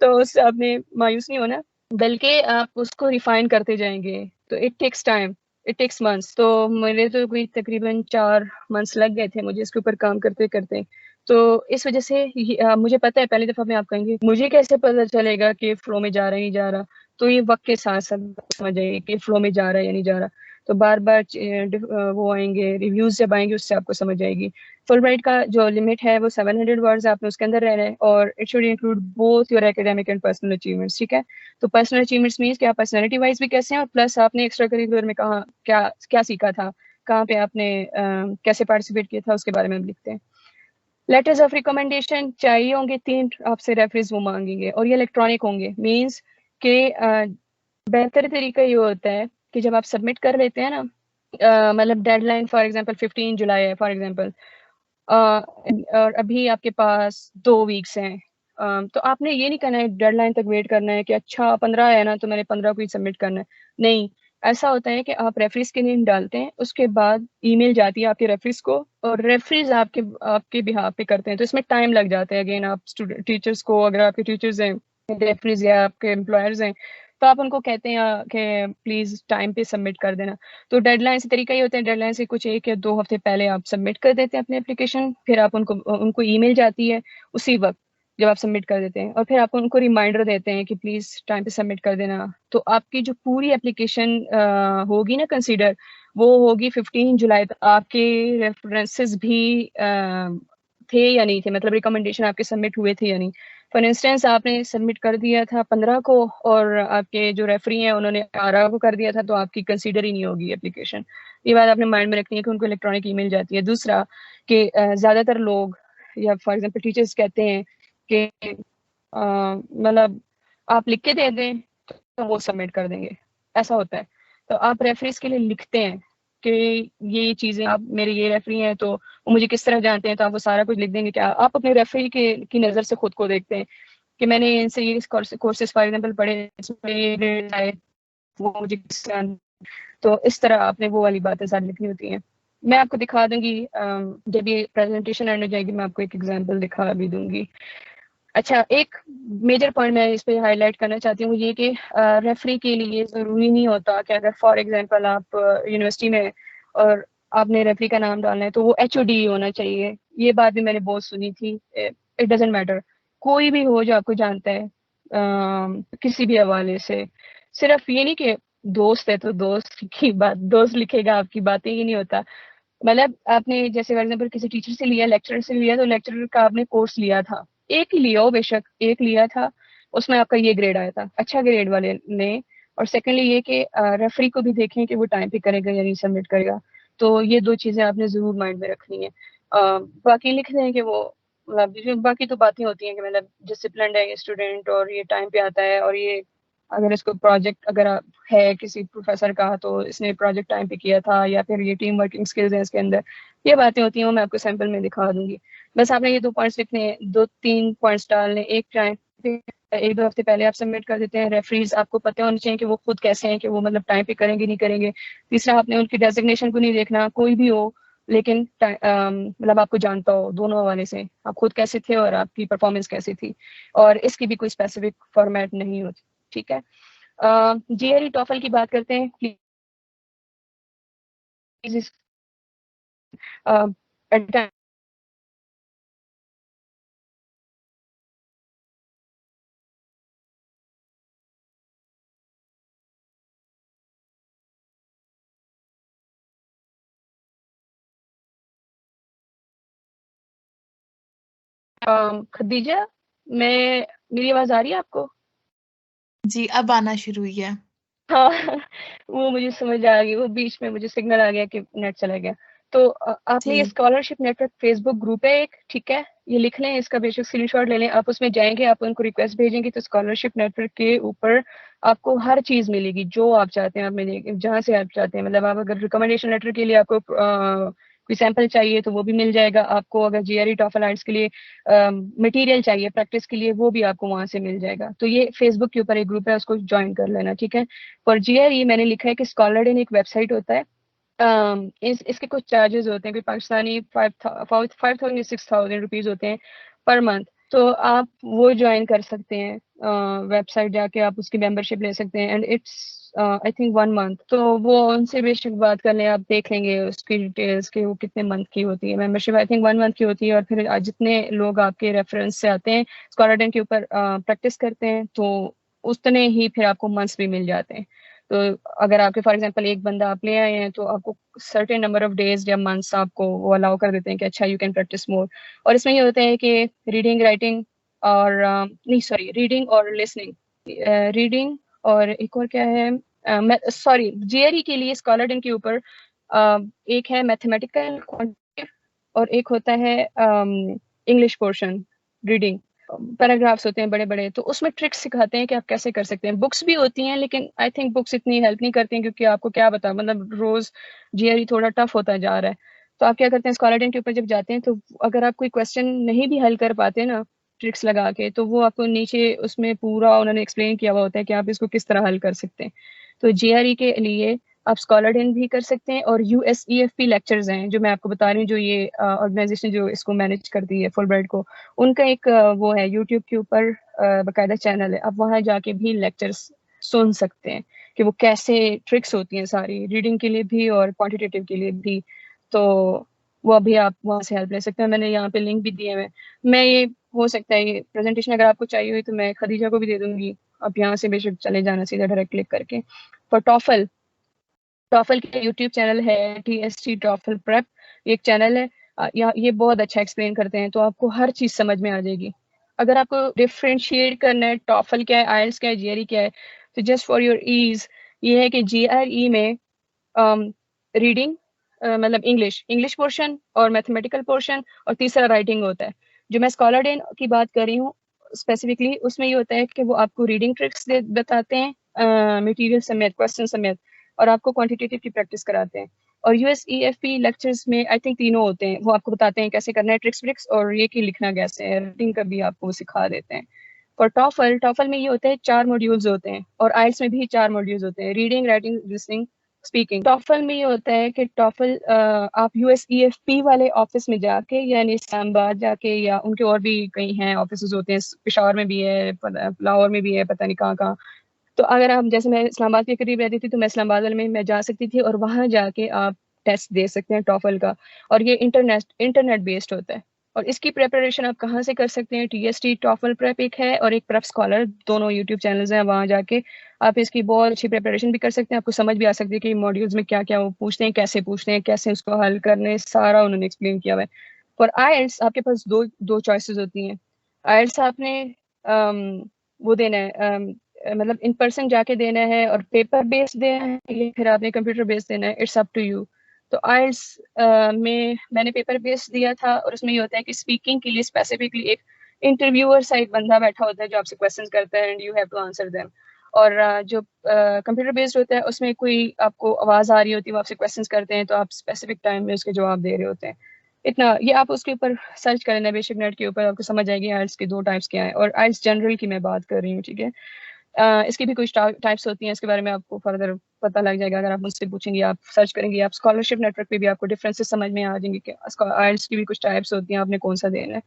तो उससे आपने मायूस नहीं होना, बल्कि आप उसको रिफाइन करते जाएंगे। तो it takes time, it takes months. तो मेरे तो कोई तकरीबन 4 मंथ्स लग गए थे मुझे इसके ऊपर काम करते करते। तो इस वजह से मुझे पता है पहली दफा में आप कहेंगे मुझे कैसे पता चलेगा कि फ्लो में जा रहा है नहीं जा रहा। तो ये वक्त के साथ साथ समझ आइए कि फ्लो में जा रहा है या नहीं जा रहा। तो बार बार वो आएंगे रिव्यूज जब आएंगे उससे आपको समझ आएगी। फुल ब्राइट का जो लिमिट है वो 700 वर्ड्स, आपने उसके अंदर रहना है। और it should include both your academic and personal achievements. ठीक है, तो पर्सनल अचीवमेंट्स मीन्स कि आप पर्सनैलिटी वाइज भी कैसे हैं और प्लस आपने एक्स्ट्रा करिकुलर में कहाँ क्या क्या सीखा था, कहाँ पे आपने कैसे पार्टिसिपेट किया था, उसके बारे में हम लिखते हैं। लेटर्स ऑफ रिकमेंडेशन चाहिए होंगे 3 आपसे रेफरेंस वो मांगेंगे और ये इलेक्ट्रॉनिक होंगे। मीन्स के बेहतर तरीका ये होता है कि जब आप सबमिट कर लेते हैं ना, मतलब डेडलाइन फॉर एग्जांपल 15 जुलाई है फॉर एग्जांपल, और अभी आपके पास 2 वीक्स हैं, तो आपने ये नहीं करना है डेडलाइन तक वेट करना है कि अच्छा 15 है ना तो मैंने 15 को ही सबमिट करना है। नहीं, ऐसा होता है कि आप रेफरेंस के नेम डालते हैं, उसके बाद ईमेल जाती है आपके रेफरेंस को और रेफरेंस आपके आपके बिहाफ पे करते हैं। तो इसमें टाइम लग जाता है। अगेन आप स्टूडेंट टीचर्स को, अगर आपके टीचर्स हैं रेफरेंस या आपके एम्प्लॉयर्स हैं, तो आप उनको कहते हैं कि प्लीज टाइम पे सबमिट कर देना। तो डेडलाइन से तरीका ये होता है, डेडलाइन से कुछ 1 या 2 हफ्ते पहले आप सबमिट कर देते हैं अपनी एप्लीकेशन, फिर आप उनको ईमेल जाती है उसी वक्त जब आप सबमिट कर देते हैं, और फिर आप उनको रिमाइंडर देते हैं कि प्लीज टाइम पे सबमिट कर देना। तो आपकी जो पूरी एप्लीकेशन होगी ना कंसीडर, वो होगी 15 जुलाई तक। आपके रेफरेंसेस भी थे या नहीं थे, मतलब रिकमेंडेशन आपके सबमिट हुए थे या नहीं। फॉर इंस्टेंस आपने सबमिट कर दिया था 15 को और आपके जो रेफरी हैं उन्होंने 18 को कर दिया था, तो आपकी कंसीडर ही नहीं होगी एप्लीकेशन। ये बात आपने माइंड में रखनी है कि उनको इलेक्ट्रॉनिक ईमेल जाती है। दूसरा कि ज़्यादातर लोग या फॉर एग्जांपल टीचर्स कहते हैं कि मतलब आप लिख के दे दें तो वो सबमिट कर देंगे, ऐसा होता है। तो आप रेफरेंस के लिए लिखते हैं कि ये चीज़ें आप मेरे ये रेफरी हैं तो वो मुझे किस तरह जानते हैं, तो आप वो सारा कुछ लिख देंगे। क्या आप अपने रेफरी की नज़र से खुद को देखते हैं कि मैंने इनसे ये कोर्सेज फॉर एग्जांपल पढ़े, इसमें ये grades आए, वो मुझे किस तरह। तो इस तरह आपने वो वाली बातें सारी लिखनी होती हैं। मैं आपको दिखा दूंगी जब ये प्रेजेंटेशन एंड हो जाएगी, मैं आपको एक एग्जांपल दिखा भी दूंगी। अच्छा, एक मेजर पॉइंट मैं इस पे हाईलाइट करना चाहती हूँ ये कि रेफरी के लिए ज़रूरी नहीं होता कि अगर फॉर एग्जांपल आप यूनिवर्सिटी में और आपने रेफरी का नाम डालना है तो वो HOD होना चाहिए। ये बात भी मैंने बहुत सुनी थी। इट डजेंट मैटर, कोई भी हो जो आपको जानता है किसी भी हवाले से। सिर्फ ये नहीं कि दोस्त है तो दोस्त की बात, दोस्त लिखेगा आपकी बातें, ये नहीं होता। मतलब आपने जैसे फॉर एग्जाम्पल किसी टीचर से लिया, लेक्चरर से लिया, तो लेक्चरर का आपने कोर्स लिया था, एक ही लिया हो बेशक, एक लिया था, उसमें आपका ये ग्रेड आया था, अच्छा ग्रेड वाले ने। और सेकेंडली ये कि रेफरी को भी देखें कि वो टाइम पे करेगा या नहीं सबमिट करेगा। तो ये दो चीजें आपने जरूर माइंड में रखनी है। बाकी लिख दें कि वो मतलब बाकी तो बातें होती हैं कि मतलब डिसिप्लिन है ये स्टूडेंट और ये टाइम पे आता है, और ये अगर इसको प्रोजेक्ट अगर है किसी प्रोफेसर का तो इसने प्रोजेक्ट टाइम पे किया था, या फिर ये टीम वर्किंग स्किल्स है इसके अंदर, ये बातें होती हैं, वो मैं आपको सैंपल में दिखा दूंगी। बस आपने ये 2 पॉइंट्स लिखने हैं, 2-3 पॉइंट्स डालने। एक टाइम पे 1-2 हफ्ते पहले आप सबमिट कर देते हैं। रेफरीज आपको पता होने चाहिए कि वो खुद कैसे हैं, कि वो मतलब टाइम पे करेंगे नहीं करेंगे। तीसरा, आपने उनकी डेजिग्नेशन को नहीं देखना, कोई भी हो लेकिन मतलब आपको जानता हो दोनों हवाले से, आप खुद कैसे थे और आपकी परफॉर्मेंस कैसी थी। और इसकी भी कोई स्पेसिफिक फॉर्मेट नहीं होती, ठीक है। GRE टॉफल की बात करते हैं प्लीज। खदीजा, मैं मेरी आवाज आ रही है आपको? जी, अब आना शुरू हुई है। हाँ वो मुझे समझ आ गई, वो बीच में मुझे सिग्नल आ गया कि नेट चला गया। तो आपने ये जी, स्कॉलरशिप नेटवर्क फेसबुक ग्रुप है एक, ठीक है, ये लिख लें, इसका बेशक स्क्रीनशॉट ले लें। आप उसमें जाएंगे, आप उनको रिक्वेस्ट भेजेंगे तो स्कॉलरशिप नेटवर्क के ऊपर आपको हर चीज मिलेगी जो आप चाहते हैं, आप मिलेगी जहाँ से आप चाहते हैं। मतलब आप अगर रिकमेंडेशन लेटर के लिए आपको कोई सैंपल चाहिए तो वो भी मिल जाएगा आपको। अगर GRE टॉफल आइट्स के लिए मटेरियल चाहिए प्रैक्टिस के लिए, वो भी आपको वहां से मिल जाएगा। तो ये फेसबुक के ऊपर एक ग्रुप है, उसको ज्वाइन कर लेना, ठीक है। फॉर GRE मैंने लिखा है कि स्कॉलर इन एक वेबसाइट होता है। इसके कुछ चार्जेस होते हैं, कोई पाकिस्तानी 5,000 6,000 रुपीज होते हैं पर मंथ। तो आप वो ज्वाइन कर सकते हैं, वेबसाइट जाके आप उसकी मेंबरशिप ले सकते हैं, and it's I think 1 month. तो वो उनसे बेशक बात कर लें, आप देख लेंगे उसकी डिटेल्स के वो कितने मंथ की होती है मेंबरशिप। आई थिंक 1 मंथ की होती है। और फिर जितने लोग आपके रेफरेंस से आते हैं स्कॉलर के ऊपर प्रैक्टिस करते हैं, तो उतने ही फिर आपको मंथ्स भी मिल जाते हैं। तो अगर आपके फॉर एग्जांपल एक बंदा आप ले आए हैं तो आपको सर्टेन नंबर ऑफ डेज या मंथ्स आपको वो अलाउ कर देते हैं कि अच्छा यू कैन प्रैक्टिस मोर। और इसमें ये होता है कि रीडिंग राइटिंग और नहीं सॉरी, रीडिंग और लिसनिंग, रीडिंग और एक और क्या है, सॉरी GRE के लिए स्कॉलर के ऊपर एक है मैथमेटिकल क्वांटिटेटिव और एक होता है इंग्लिश पोर्शन रीडिंग। पैराग्राफ्स होते हैं बड़े बड़े, तो उसमें ट्रिक्स सिखाते हैं कि आप कैसे कर सकते हैं। बुक्स भी होती हैं लेकिन आई थिंक बुक्स इतनी हेल्प नहीं करती हैं, क्योंकि आपको क्या बता मतलब रोज GRE थोड़ा टफ होता जा रहा है। तो आप क्या करते हैं स्कॉलर के ऊपर जब जाते हैं तो अगर आप कोई क्वेश्चन नहीं भी हल कर पाते ना ट्रिक्स लगा के, तो वो आपको नीचे उसमें पूरा उन्होंने एक्सप्लेन किया हुआ होता है कि आप इसको किस तरह हल कर सकते हैं। तो GRE के लिए आप स्कॉलर इन भी कर सकते हैं। और USEFP लेक्चर्स हैं जो मैं आपको बता रही हूँ, जो ये ऑर्गेनाइजेशन जो इसको मैनेज करती है फुलब्राइट को, उनका एक वो है यूट्यूब के ऊपर बाकायदा चैनल है, आप वहाँ जाके भी लेक्चर्स सुन सकते हैं कि वो कैसे ट्रिक्स होती हैं सारी, रीडिंग के लिए भी और क्वांटिटेटिव के लिए भी। तो वो अभी आप वहाँ से हेल्प ले सकते हैं, मैंने यहाँ पे लिंक भी दिए हुए। मैं ये हो सकता है ये प्रेजेंटेशन अगर आपको चाहिए हुई तो मैं खदीजा को भी दे दूंगी, आप यहाँ से बेशक चले जाना सीधा डायरेक्ट क्लिक करके। फॉर टॉफल, टॉफल का यूट्यूब चैनल है TST टॉफल प्रेप, एक चैनल है। ये बहुत अच्छा एक्सप्लेन करते हैं, तो आपको हर चीज समझ में आ जाएगी। अगर आपको डिफ्रेंशिएट करना है टॉफल क्या है, IELTS क्या है, GRE क्या है, तो जस्ट फॉर योर ईज ये है कि GRE में रीडिंग मतलब इंग्लिश इंग्लिश पोर्शन और मैथमेटिकल पोर्शन और तीसरा राइटिंग होता है। जो मैं स्कॉलर डे की बात कर रही हूँ स्पेसिफिकली, उसमें ये होता है कि वो आपको रीडिंग ट्रिक्स बताते हैं मटेरियल समेत, क्वेश्चन समेत, और आपको क्वांटिटेटिव की प्रैक्टिस कराते हैं। और USEFP लेक्चर्स में आई थिंक तीनों होते हैं, वो आपको बताते हैं कैसे करना है ट्रिक्स व्रिक्स, और ये कि लिखना कैसे है, रीडिंग का भी आपको सिखा देते हैं। फॉर टॉफल, टॉफल में ये होता है 4 मॉड्यूल्स होते हैं, और IELTS में भी 4 मॉड्यूल्स होते हैं, रीडिंग राइटिंग लिसनिंग स्पीकिंग। टॉफल में ये होता है कि टॉफल आप USEFP वाले ऑफिस में जाके, यानी इस्लामाबाद जाके, या उनके और भी कई हैं ऑफिस होते हैं, पेशावर में भी है, लाहौर में भी है, पता नहीं कहाँ कहाँ। तो अगर आप, जैसे मैं इस्लामाबाद के करीब रहती थी तो मैं इस्लामाबाद वाले में मैं जा सकती थी और वहाँ जाके आप टेस्ट दे सकते हैं टॉफल का। और ये इंटरनेट बेस्ड होता है। और इसकी प्रिपरेशन आप कहाँ से कर सकते हैं? TST टॉफल प्रेप एक है और एक प्रेप स्कॉलर, दोनों यूट्यूब चैनल्स हैं, वहाँ जाके आप इसकी बहुत अच्छी प्रिपरेशन भी कर सकते हैं। आपको समझ भी आ सकती है कि मॉड्यूल्स में क्या क्या वो पूछते हैं, कैसे कैसे उसको हल करने, सारा उन्होंने एक्सप्लेन किया हुआ है। फॉर आइल्स आपके पास दो चॉइसेस होती हैं। आइल्स आपने वो देना है, मतलब इन पर्सन जाके देना है और पेपर बेस्ड देना है, या फिर आपने कंप्यूटर बेस्ड देना है, इट्स अप टू यू। तो आइल्स में मैंने पेपर बेस्ड दिया था और उसमें ये होता है कि स्पीकिंग के लिए स्पेसिफिकली एक इंटरव्यूअर सा एक बंदा बैठा होता है जो आपसे क्वेश्चंस करता है and you have to answer them. और जो कंप्यूटर बेस्ड होता है उसमें कोई आपको आवाज़ आ रही होती है, वो आपसे क्वेश्चंस करते हैं, तो आप स्पेसिफिक टाइम में उसके जवाब दे रहे होते हैं। इतना ये आप उसके ऊपर सर्च कर लेना बेशक नेट के ऊपर, आपको समझ आएगी आइल्स के दो टाइप्स क्या है। और आइल्स जनरल की मैं बात कर रही हूँ, ठीक है। इसकी भी कुछ टाइप्स होती हैं, इसके बारे में आपको फर्दर पता लग जाएगा अगर आप मुझसे पूछेंगे, आप सर्च करेंगे, आप स्कॉलरशिप नेटवर्क पे भी आपको डिफरेंसेस समझ में आ जाएंगे कि आइल्स की भी कुछ टाइप्स होती हैं, आपने कौन सा देना है।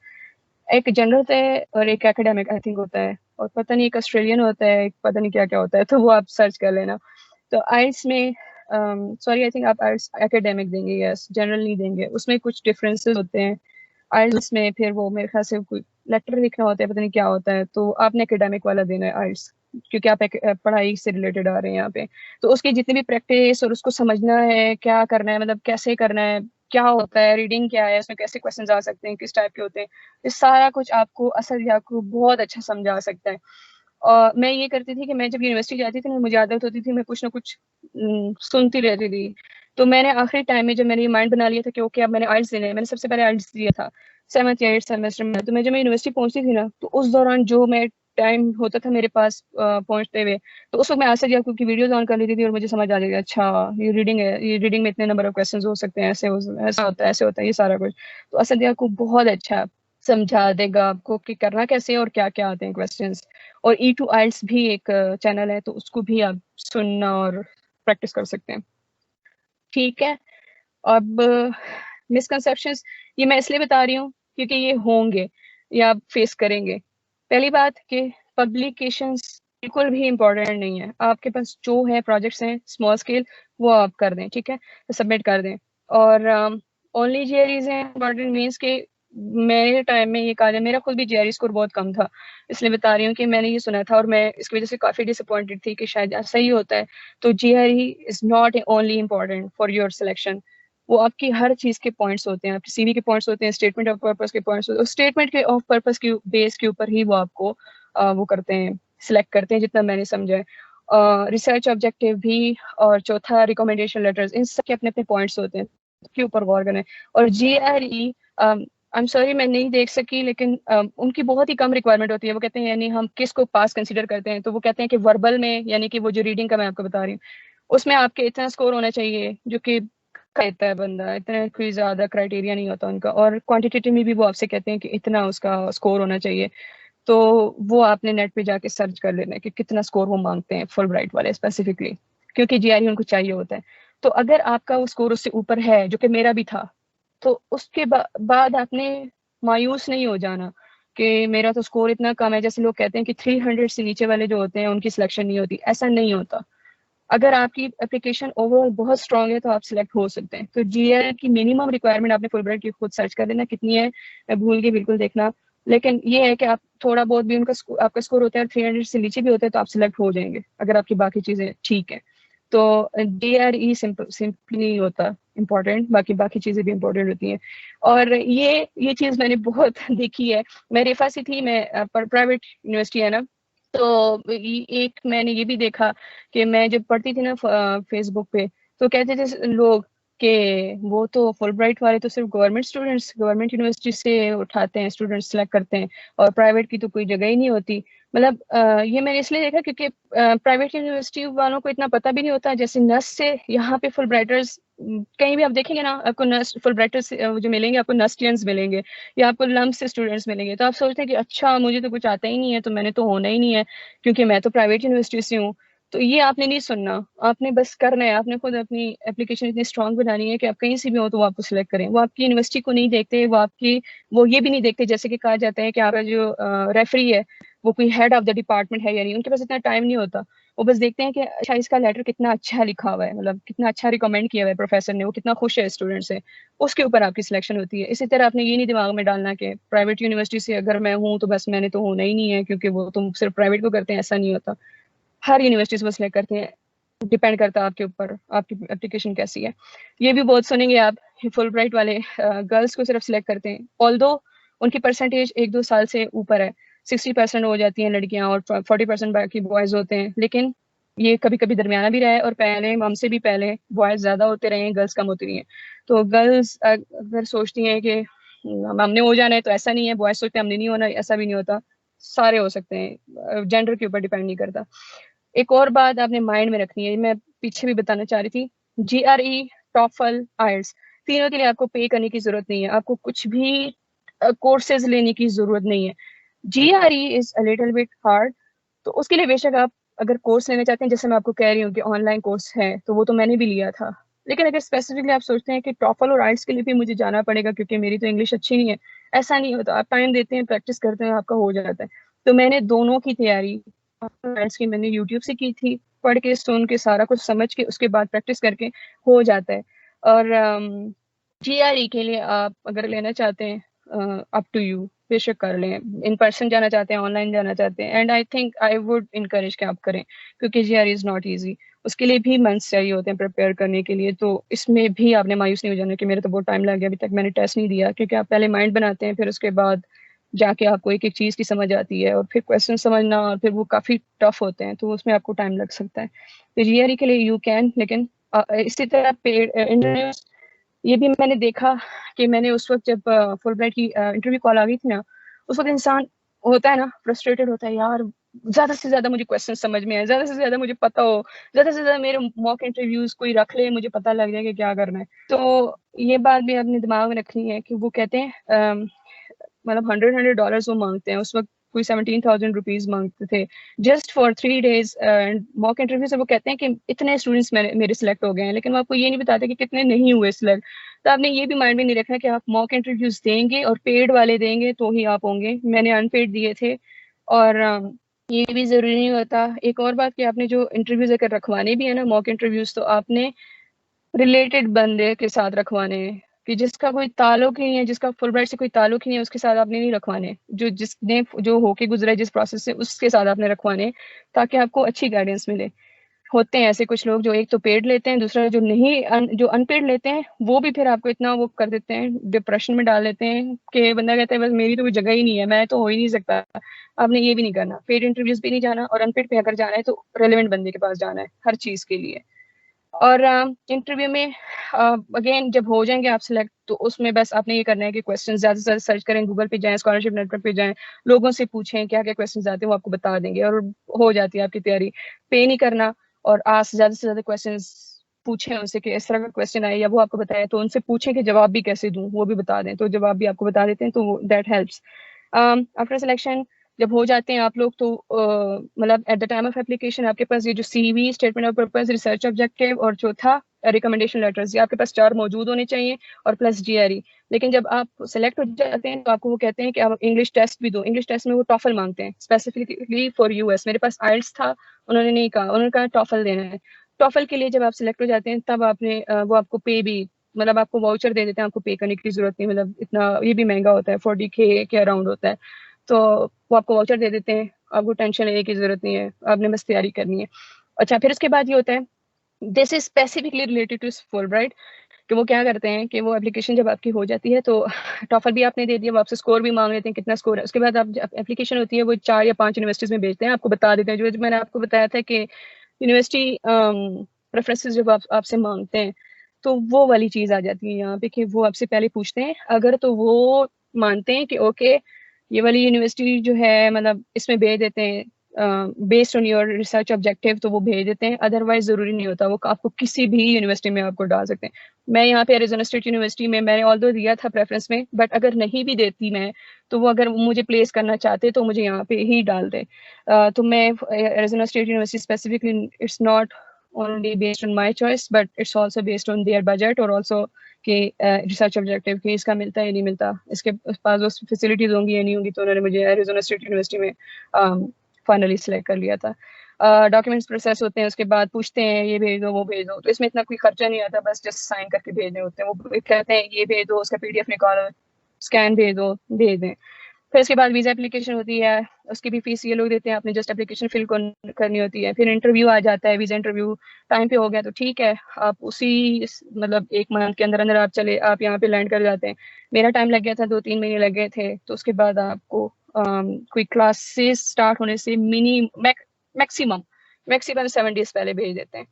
एक जनरल है और एक एकेडमिक आई थिंक होता है, और पता नहीं एक ऑस्ट्रेलियन होता है, एक पता नहीं क्या क्या होता है, तो वो आप सर्च कर लेना। तो आइल्स में सॉरी आई थिंक आप आइल्स एकेडमिक देंगे, यस, जनरल नहीं देंगे, उसमें कुछ डिफरेंसेस होते हैं। आइल्स में फिर वो मेरे ख्याल से कोई लेटर लिखना होता है, पता नहीं क्या होता है, तो आपने एकेडमिक वाला देना है आइल्स, क्योंकि आप पढ़ाई से रिलेटेड आ रहे हैं यहाँ पे। तो उसकी जितनी भी प्रैक्टिस और उसको समझना है क्या करना है, मतलब कैसे करना है, क्या होता है, रीडिंग क्या है, उसमें कैसे क्वेश्चंस आ सकते हैं, किस टाइप के होते हैं, ये सारा कुछ आपको असल आपको बहुत अच्छा समझा सकता है। और मैं ये करती थी कि मैं जब यूनिवर्सिटी जाती थी ना, मुझे आदत होती थी मैं कुछ ना कुछ सुनती रहती थी। तो मैंने आखिरी टाइम में जब मैंने ये माइंड बना लिया था कि ओके अब मैंने आइल्स देने हैं, मैंने सबसे पहले आइल्स दिया था 7th या 8th सेमेस्टर में। तो मैं जब मैं यूनिवर्सिटी पहुंचती थी ना, तो उस दौरान जो मैं टाइम होता था मेरे पास पहुंचते हुए, तो उस वक्त मैं आसिफ याकूब की वीडियोस ऑन कर लेती थी और मुझे समझ आ जाएगा, अच्छा ये रीडिंग है, ये रीडिंग में इतने नंबर ऑफ क्वेश्चंस हो सकते हैं, ऐसा होता है, ऐसे होता है, ये सारा कुछ। तो आसिफ याकूब बहुत अच्छा समझा देगा आपको कि करना कैसे है और क्या क्या आते हैं क्वेश्चंस। और E2 आइल्स भी एक चैनल है, तो उसको भी आप सुनना और प्रैक्टिस कर सकते हैं, ठीक है। अब मिसकंसेप्शंस ये मैं इसलिए बता रही हूँ क्योंकि ये होंगे या आप फेस करेंगे। पहली बात कि पब्लिकेशंस बिल्कुल भी इम्पोर्टेंट नहीं है, आपके पास जो है प्रोजेक्ट्स हैं स्मॉल स्केल, वो आप कर दें, ठीक है, सबमिट कर दें। और ओनली GREs हैं इम्पोर्टेंट, मीन्स के मेरे टाइम में ये कहा जाए, मेरा खुद भी GRE स्कोर बहुत कम था, इसलिए बता रही हूँ कि मैंने ये सुना था और मैं इसकी वजह से काफ़ी डिसअपॉइंटेड थी कि शायद ऐसा ही होता है। तो GRE is not only important for your selection, वो आपकी हर चीज़ के पॉइंट्स होते हैं, आपके CV के पॉइंट्स होते हैं, स्टेटमेंट ऑफ पर्पस के पॉइंट्स होते हैं, स्टेटमेंट के ऑफ पर्पस के बेस के ऊपर ही वो आपको वो करते हैं, सिलेक्ट करते हैं, जितना मैंने समझा है। रिसर्च ऑब्जेक्टिव भी, और चौथा रिकमेंडेशन लेटर्स, इन सब के अपने अपने पॉइंट्स होते हैं, उसके ऊपर गौर करें। और GRE आई एम सॉरी मैं नहीं देख सकी, लेकिन उनकी बहुत ही कम रिक्वायरमेंट होती है। वो कहते हैं यानी हम किसको पास कंसीडर करते हैं, तो वो कहते हैं कि वर्बल में, यानी कि वो जो रीडिंग का मैं आपको बता रही हूँ, उसमें आपके इतना स्कोर होना चाहिए जो कि कहता है बंदा, इतना कोई ज्यादा क्राइटेरिया नहीं होता उनका। और क्वांटिटेटिव में भी वो आपसे कहते हैं कि इतना उसका स्कोर होना चाहिए, तो वो आपने नेट पे जाके सर्च कर लेना है कि कितना स्कोर वो मांगते हैं फुल ब्राइट वाले स्पेसिफिकली, क्योंकि GRE उनको चाहिए होता है। तो अगर आपका वो स्कोर उससे ऊपर है, जो कि मेरा भी था, तो उसके बाद आपने मायूस नहीं हो जाना कि मेरा तो स्कोर इतना कम है। जैसे लोग कहते हैं कि 300 से नीचे वाले जो होते हैं उनकी सिलेक्शन नहीं होती, ऐसा नहीं होता। अगर आपकी एप्लीकेशन ओवरऑल बहुत स्ट्रांग है तो आप सिलेक्ट हो सकते हैं। तो GRE की मिनिमम रिक्वायरमेंट आपने फुल ब्राइट की खुद सर्च कर लेना कितनी है, मैं भूल गई बिल्कुल देखना, लेकिन ये है कि आप थोड़ा बहुत भी उनका आपका स्कोर होता है 300 से नीचे भी होता है तो आप सिलेक्ट हो जाएंगे अगर आपकी बाकी चीज़ें ठीक है। तो GRE सिंपली नहीं होता इम्पोर्टेंट, बाकी चीज़ें भी इम्पोर्टेंट होती हैं। और ये चीज़ मैंने बहुत देखी है। मैं रेफा से थी, मैं प्राइवेट यूनिवर्सिटी है ना, तो एक मैंने ये भी देखा कि मैं जब पढ़ती थी ना फेसबुक पे, तो कहते थे लोग कि वो तो फुल ब्राइट वाले तो सिर्फ गवर्नमेंट स्टूडेंट्स गवर्नमेंट यूनिवर्सिटी से उठाते हैं, स्टूडेंट्स सेलेक्ट करते हैं, और प्राइवेट की तो कोई जगह ही नहीं होती। मतलब ये मैंने इसलिए देखा क्योंकि प्राइवेट यूनिवर्सिटी वालों को इतना पता भी नहीं होता। जैसे नर्स से यहाँ पे फुल ब्राइटर्स कहीं भी आप देखेंगे ना, आपको नर्स फुल ब्राइटर्स जो मिलेंगे, आपको नर्सियंस मिलेंगे या आपको लम्ब से स्टूडेंट्स मिलेंगे। तो आप सोचते हैं कि अच्छा मुझे तो कुछ आता ही नहीं है, तो मैंने तो होना ही नहीं है क्योंकि मैं तो प्राइवेट यूनिवर्सिटी से हूँ। तो ये आपने नहीं सुनना, आपने बस करना है। आपने खुद अपनी एप्लीकेशन इतनी स्ट्रांग बनानी है कि आप कहीं से भी हो तो वो आपको सिलेक्ट करें। वो आपकी यूनिवर्सिटी को नहीं देखते, वो ये भी नहीं देखते, जैसे कि कहा जाता है कि आपका जो रेफरी है वो कोई हेड ऑफ द डिपार्टमेंट है या नहीं, उनके पास इतना टाइम नहीं होता। वो बस देखते हैं कि अच्छा इसका लेटर कितना अच्छा लिखा हुआ है, मतलब कितना अच्छा रिकमेंड किया हुआ है प्रोफेसर ने, वो कितना खुश है स्टूडेंट से, उसके ऊपर आपकी सिलेक्शन होती है। इसी तरह आपने ये नहीं दिमाग में डालना कि प्राइवेट यूनिवर्सिटी से अगर मैं हूँ तो बस मैंने तो होना ही नहीं है, क्योंकि वो तो सिर्फ प्राइवेट को करते हैं, ऐसा नहीं होता। हर यूनिवर्सिटी से वो सिलेक्ट करते हैं, डिपेंड करता है आपके ऊपर आपकी एप्लीकेशन कैसी है। ये भी बहुत सुनेंगे आप, फुल ब्राइट वाले गर्ल्स को सिर्फ सिलेक्ट करते हैं, ऑल्दो उनकी परसेंटेज 1-2 साल से ऊपर है, 60% हो जाती हैं लड़कियां और 40% बाकी बॉयज होते हैं। लेकिन ये कभी कभी दरमियाना भी रहा है, और पहले हमसे भी पहले बॉयज ज्यादा होते रहे हैं, गर्ल्स कम होती रही हैं। तो गर्ल्स अगर सोचती हैं कि हमने हो जाना है, तो ऐसा नहीं है। बॉयज सोचते हैं हमने नहीं होना, ऐसा भी नहीं होता, सारे हो सकते हैं, जेंडर के ऊपर डिपेंड नहीं करता। एक और बात आपने माइंड में रखनी है, मैं पीछे भी बताना चाह रही थी, GRE, टॉफल, आइल्स, तीनों के लिए आपको पे करने की जरूरत नहीं है, आपको कुछ भी कोर्सेज लेने की जरूरत नहीं है। GRE is a little bit hard, तो उसके लिए बेशक आप अगर कोर्स लेना चाहते हैं, जैसे मैं आपको कह रही हूँ कि ऑनलाइन कोर्स है, तो वो तो मैंने भी लिया था। लेकिन अगर स्पेसिफिकली आप सोचते हैं कि टॉफल और आइल्स के लिए भी मुझे जाना पड़ेगा क्योंकि मेरी तो इंग्लिश अच्छी नहीं है, ऐसा नहीं होता। आप टाइम देते हैं, प्रैक्टिस करते हैं, आपका हो जाता है। तो मैंने दोनों की तैयारी की, मैंने यूट्यूब से की थी, पढ़ के सुन के सारा कुछ समझ के उसके बाद प्रैक्टिस करके हो जाता है। और GRE के लिए आप अगर लेना चाहते हैं, अप टू यू, बेशक कर लें। इन पर्सन जाना चाहते हैं, ऑनलाइन जाना चाहते हैं, and I think I would encourage कि आप करें, क्योंकि GRE इज नॉट ईजी। उसके लिए भी मंथ्स चाहिए होते हैं प्रिपेयर करने के लिए। तो इसमें भी आपने मायूस नहीं हो जाना कि मेरा तो बहुत टाइम लग गया, अभी तक मैंने टेस्ट नहीं दिया, क्योंकि आप पहले माइंड बनाते हैं, फिर उसके बाद जाके आपको एक एक चीज की समझ आती है, और फिर क्वेश्चन समझना, और फिर वो काफी टफ होते हैं, तो उसमें आपको टाइम लग सकता है। तो GRE के लिए यू कैन, लेकिन इसी तरह पेड इंटरव्यूज, ये भी मैंने देखा कि मैंने उस वक्त जब फुल ब्राइट की इंटरव्यू कॉल आ गई थी ना, उस वक्त इंसान होता है ना, फ्रस्ट्रेटेड होता है, यार ज्यादा से ज्यादा मुझे क्वेश्चन समझ में आए, ज्यादा से ज्यादा मुझे पता हो, ज्यादा से ज्यादा मेरे मॉक इंटरव्यूज कोई रख ले, मुझे पता लग जाए कि क्या करना है। तो ये बात भी अपने दिमाग में रखनी है कि वो कहते हैं मतलब $100 वो मांगते हैं, उस वक्त कोई 17,000 रुपीज मांगते थे just for 3 days mock interview से। वो कहते हैं कि इतने स्टूडेंट्स मेरे सिलेक्ट हो गए हैं, लेकिन वो आपको ये नहीं बताते कि कितने नहीं हुए सिलेक्ट। तो आपने ये भी माइंड में नहीं रखना कि आप मॉक इंटरव्यूज देंगे और पेड वाले देंगे तो ही आप होंगे। मैंने अनपेड दिए थे, और ये भी जरूरी नहीं होता। एक और बात कि आपने जो इंटरव्यूज अगर रखवाने भी है ना, मॉक इंटरव्यूज, तो आपने रिलेटेड बंदे के साथ रखवाने हैं, कि जिसका कोई ताल्लुक ही नहीं है, जिसका फुल ब्राइट से कोई ताल्लुक ही नहीं है, उसके साथ आपने नहीं रखवाने। जो होके गुजरा है जिस प्रोसेस से, उसके साथ आपने रखवाने, ताकि आपको अच्छी गाइडेंस मिले। होते हैं ऐसे कुछ लोग जो एक तो पेड लेते हैं, दूसरा जो नहीं जो अनपेड लेते हैं, वो भी फिर आपको इतना वो कर देते हैं, डिप्रेशन में डाल देते हैं कि बंदा कहता है बस मेरी तो कोई जगह ही नहीं है, मैं तो हो ही नहीं सकता। आपने ये भी नहीं करना, पेड इंटरव्यूज भी नहीं जाना, और अनपेड पे अगर जाना है तो रेलेवेंट बंदे के पास जाना है हर चीज के लिए। और इंटरव्यू में अगेन जब हो जाएंगे आप सिलेक्ट, तो उसमें बस आपने ये करना है कि क्वेश्चन ज्यादा से ज्यादा सर्च करें, गूगल पे जाएं, स्कॉलरशिप नेटवर्क पे जाएं, लोगों से पूछें क्या क्या क्वेश्चन आते हैं, वो आपको बता देंगे और हो जाती है आपकी तैयारी। पे नहीं करना, और आज ज्यादा से ज्यादा क्वेश्चन पूछें उनसे कि इस तरह का क्वेश्चन आए या वो आपको बताए, तो उनसे पूछें कि जवाब भी कैसे दूं, वो भी बता दें, तो जवाब भी आपको बता देते हैं, तो दैट हेल्प्स। आफ्टर सिलेक्शन जब हो जाते हैं आप लोग, तो मतलब at the time of application आपके पास ये जो CV, statement of purpose, research objective, और चौथा रिकमेंडेशन लेटर्स, ये आपके पास 4 मौजूद होने चाहिए, और प्लस GRE। लेकिन जब आप सेलेक्ट हो जाते हैं तो आपको वो कहते हैं कि आप इंग्लिश टेस्ट भी दो। इंग्लिश टेस्ट में वो टॉफल मांगते हैं स्पेसिफिकली फॉर US। मेरे पास आइल्स था, उन्होंने नहीं कहा, उन्होंने कहा टॉफल देना है। टॉफल के लिए जब आप सिलेक्ट हो जाते हैं, तब आपने वो आपको पे भी, मतलब आपको वाउचर दे देते हैं, आपको पे करने की जरूरत नहीं, मतलब इतना ये भी महंगा होता है, 40K के अराउंड होता है, तो वो आपको वाउचर दे देते हैं, आपको टेंशन लेने की जरूरत नहीं है, आपने बस तैयारी करनी है। अच्छा, फिर उसके बाद ये होता है, this is specifically related to Fulbright, कि वो क्या करते हैं कि वो एप्लीकेशन जब आपकी हो जाती है, तो टॉफल भी आपने दे दिया, वो आपसे स्कोर भी मांग लेते हैं कितना स्कोर है। उसके बाद आप एप्लीकेशन होती है, वो 4 या 5 यूनिवर्सिटीज में भेजते हैं, आपको बता देते हैं, जो मैंने आपको बताया था कि यूनिवर्सिटी प्रेफरेंसेस जब आपसे मांगते हैं, तो वो वाली चीज आ जाती है यहाँ पे, कि वो आपसे पहले पूछते हैं। अगर तो वो मानते हैं कि ओके ये वाली यूनिवर्सिटी जो है, मतलब इसमें भेज देते हैं, based on your research objective तो वो भेज देते हैं, अदरवाइज ज़रूरी नहीं होता, वो आपको किसी भी यूनिवर्सिटी में आपको डाल सकते हैं। मैं यहाँ पे एरिज़ोना स्टेट यूनिवर्सिटी में मैंने ऑल्दो दिया था प्रेफरेंस में, बट अगर नहीं भी देती मैं तो वो अगर मुझे प्लेस करना चाहते तो मुझे यहाँ पे ही डाल दे। तो मैं Arizona state university specifically, it's not only based on my choice but it's also based on their budget और also कि रिसर्च ऑब्जेक्टिव कि इसका मिलता है या नहीं मिलता, इसके पास वो फैसिलिटीज होंगी या नहीं होंगी, तो उन्होंने मुझे एरिज़ोना स्टेट यूनिवर्सिटी में फाइनली सिलेक्ट कर लिया था। डॉक्यूमेंट्स प्रोसेस होते हैं, उसके बाद पूछते हैं ये भेज दो वो भेज दो, तो इसमें इतना कोई खर्चा नहीं आता, बस जस्ट साइन करके भेजने होते हैं। वो कहते हैं ये भेज दो, उसका PDF निकालो, स्कैन भेज दो, भेज दें। फिर उसके बाद वीज़ा एप्लीकेशन होती है, उसकी भी फीस ये लोग देते हैं, आपने जस्ट एप्लीकेशन फिल करनी होती है। फिर इंटरव्यू आ जाता है, वीज़ा इंटरव्यू टाइम पे हो गया तो ठीक है, आप उसी मतलब 1 मंथ के अंदर अंदर आप यहाँ पे लैंड कर जाते हैं। मेरा टाइम लग गया था, 2-3 महीने लग गए थे। तो उसके बाद आपको कोई क्लासेस स्टार्ट होने से मैक्सिमम 7 डेज पहले भेज देते हैं।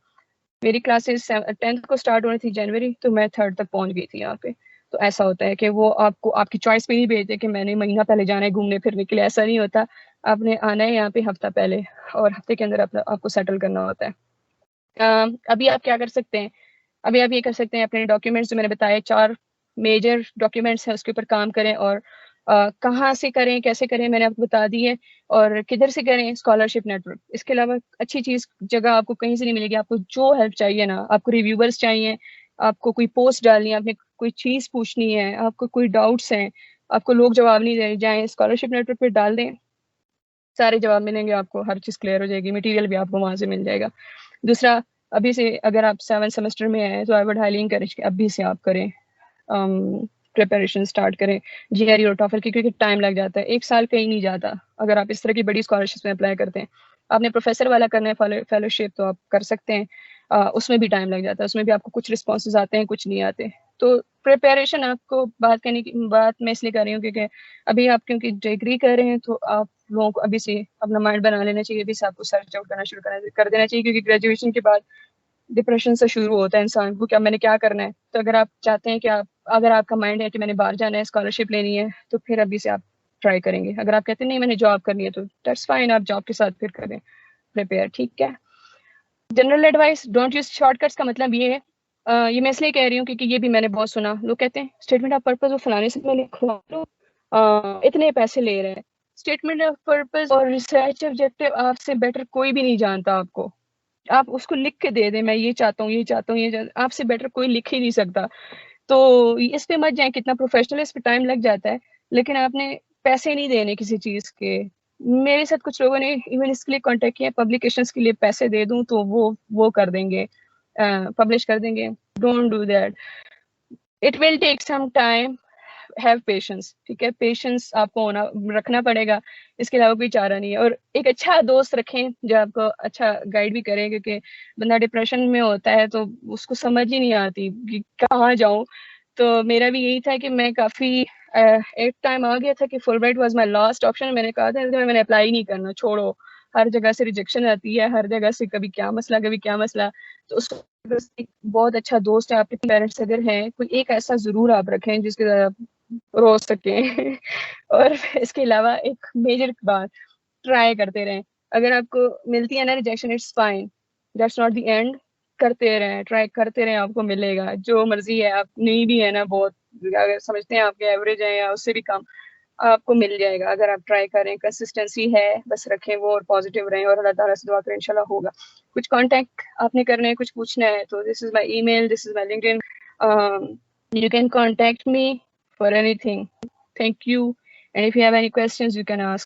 मेरी क्लासेस 10th को स्टार्ट होनी थी जनवरी, तो मैं 3rd तक पहुंच गई थी यहाँ पे। तो ऐसा होता है कि वो आपको आपकी चॉइस पे नहीं भेजते कि मैंने महीना पहले जाना है घूमने फिरने के लिए, ऐसा नहीं होता। आपने आना है यहाँ पे हफ्ता पहले और हफ्ते के अंदर आपको सेटल करना होता है। अभी आप क्या कर सकते हैं, अभी आप ये कर सकते हैं, अपने डॉक्यूमेंट्स जो मैंने बताया 4 मेजर डॉक्यूमेंट्स हैं उसके ऊपर काम करें, और कहाँ से करें कैसे करें मैंने आपको बता दी है, और किधर से करें, स्कॉलरशिप नेटवर्क। इसके अलावा अच्छी चीज़ जगह आपको कहीं से नहीं मिलेगी। आपको जो हेल्प चाहिए ना, आपको रिव्यूवर्स चाहिए, आपको कोई पोस्ट डालनी है, आपने कोई चीज़ पूछनी है, आपको कोई डाउट्स हैं, आपको लोग जवाब नहीं दे जाएँ, स्कॉलरशिप नेटवर्क पे डाल दें, सारे जवाब मिलेंगे आपको, हर चीज़ क्लियर हो जाएगी, मटेरियल भी आपको वहाँ से मिल जाएगा। दूसरा, अभी से अगर आप 7th सेमेस्टर में हैं तो आई वुड हाईली एनकरेज कि अभी से आप करें, प्रिपरेशन स्टार्ट करें GRE और टॉफल की, क्योंकि टाइम लग जाता है, 1 साल कहीं नहीं जाता। अगर आप इस तरह की बड़ी स्कॉलरशिप में अप्लाई करते हैं, आपने प्रोफेसर वाला करना है फेलोशिप तो आप कर सकते हैं, उसमें भी टाइम लग जाता है, उसमें भी आपको कुछ रिस्पॉन्सेज आते हैं कुछ नहीं आते। तो प्रिपरेशन आपको बात करने की बात मैं इसलिए कर रही हूँ क्योंकि अभी आप क्योंकि डिग्री कर रहे हैं तो आप लोगों को अभी से अपना माइंड बना लेना चाहिए, अभी से आपको सर्च आउट करना शुरू कर देना चाहिए, क्योंकि ग्रेजुएशन के बाद डिप्रेशन से शुरू होता है इंसान को, क्या मैंने क्या करना है। तो अगर आप चाहते हैं कि अगर आपका माइंड है कि मैंने बाहर जाना है, स्कॉलरशिप लेनी है, तो फिर अभी से आप ट्राई करेंगे। अगर आप कहते हैं नहीं मैंने जॉब करनी है तो दैट्स फाइन, आप जॉब के साथ फिर करें प्रिपेयर, ठीक है। General advice, don't use shortcuts का मतलब ये है, ये मैं इसलिए कह रही हूँ क्योंकि ये भी मैंने बहुत सुना, लोग कहते हैं स्टेटमेंट ऑफ पर्पस वो फलाने से मैं लिखवा लो, इतने पैसे ले रहे हैं। स्टेटमेंट ऑफ पर्पस और रिसर्च ऑब्जेक्टिव आपसे बेटर कोई भी नहीं जानता आपको। आप उसको लिख के दे दें, मैं ये चाहता हूँ ये चाहता हूँ ये चाहता, आपसे बेटर कोई लिख ही नहीं सकता। तो इस पे मत जाएं, कितना प्रोफेशनल, इस पे टाइम लग जाता है, लेकिन आपने पैसे नहीं देने किसी चीज़ के। मेरे साथ कुछ लोगों ने इवन इसके लिए कांटेक्ट किया, पब्लिकेशंस के लिए पैसे दे दूं तो वो कर देंगे, पब्लिश कर देंगे। Don't do that, it will take some time, have patience, ठीक है, पेशेंस आपको रखना पड़ेगा, इसके अलावा कोई चारा नहीं है। और एक अच्छा दोस्त रखें जो आपको अच्छा गाइड भी करे, क्योंकि बंदा डिप्रेशन में होता है तो उसको समझ ही नहीं आती कि कहाँ जाऊँ। तो मेरा भी यही था कि मैं काफ़ी एक टाइम आ गया था कि Fulbright was my last option, मैंने कहा था मैंने अप्लाई नहीं करना, छोड़ो, हर जगह से रिजेक्शन आती है, हर जगह से कभी क्या मसला। तो उसको एक बहुत अच्छा दोस्त है, आपके पेरेंट्स अगर हैं, कोई एक ऐसा ज़रूर आप रखें जिसके साथ आप रो सकें। और इसके अलावा एक मेजर बात, ट्राई करते रहें। अगर आपको मिलती है ना rejection, it's fine, that's not the end, करते रहें, ट्राई करते रहें, आपको मिलेगा जो मर्जी है। आप नहीं भी है ना बहुत, अगर समझते हैं आपके एवरेज है या उससे भी कम, आपको मिल जाएगा अगर आप ट्राई करें। कंसिस्टेंसी है, बस रखें वो, और पॉजिटिव रहें, और अल्लाह ताला से दुआ करें, इंशाल्लाह होगा। कुछ कांटेक्ट आपने करने हैं, कुछ पूछना है तो this is my email, this is my LinkedIn, you can contact me for anything. Thank you, and if you have any questions you can ask.